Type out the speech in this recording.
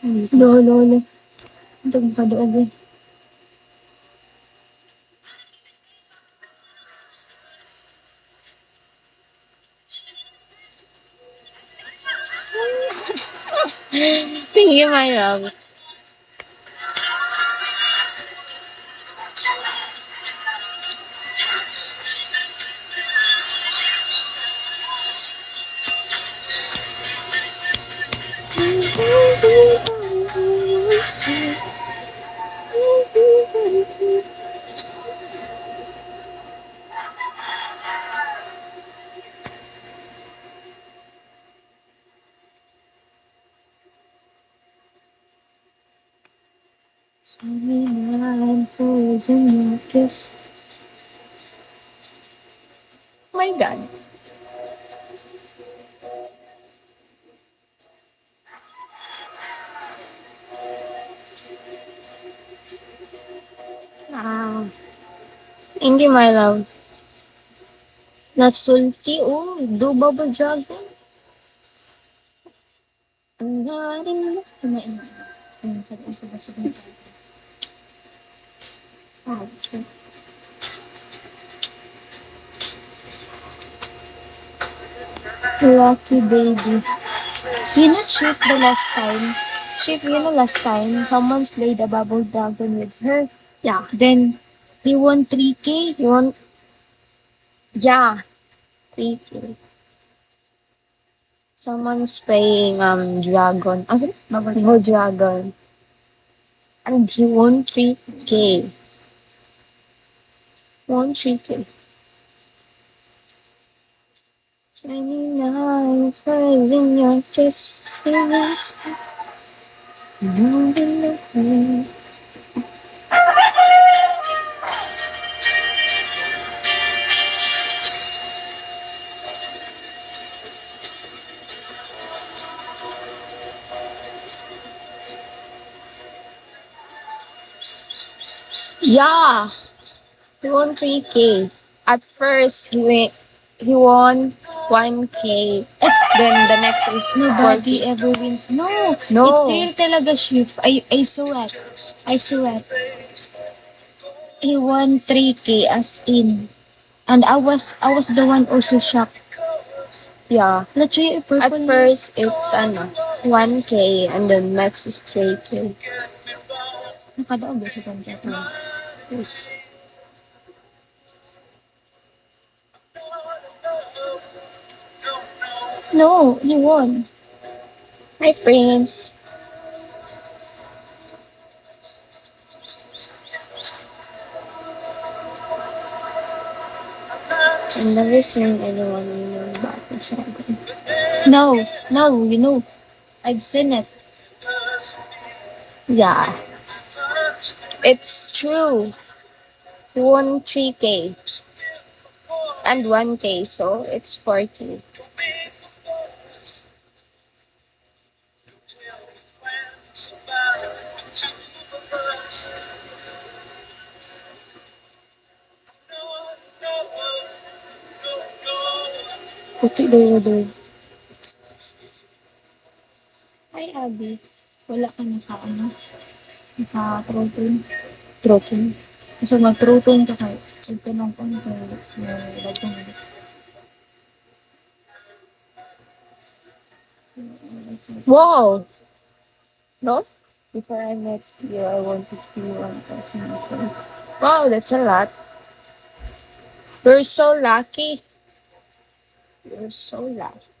Lolo. Ito sa doob eh. Thank you, my love. Oh my God. Ah. Thank you, my love. Not salty. Oh, do bubble dragon. Ang galing mo. Kumain na. Lucky baby. You know, Chip, the last time. Chip, last time, someone's played a bubble dragon with her. Yeah. Then, he won 3K. You want? Yeah, 3K. Someone's playing dragon. Bubble dragon. And he won 3K. Won 3K. 29 furs in your kisses. Yeah, he won 3K. At first, he won 1K. Then the next is Nobody 4K. ever wins. No. No. It's real talaga, Shift. I saw it. I saw it. He won 3K as in. And I was the one also shocked. Yeah. Literally, purple. At first, it's 1K and then next is 3K. Nakadaog ba sa kanya to? Yes. No, he won. Hi, Prince. I've never seen anyone in Bubble Dragon. No, I've seen it. Yeah. It's true. He won 3K and 1K, so it's 4K. Puti do. Hi, Abby. Wala ka naka-protein. Protein. Kasi mag-protein ka kahit. Ito ko nito. Wow! No? Before I met you, I won 51,000. Wow, that's a lot. You're so lucky. You're so lucky.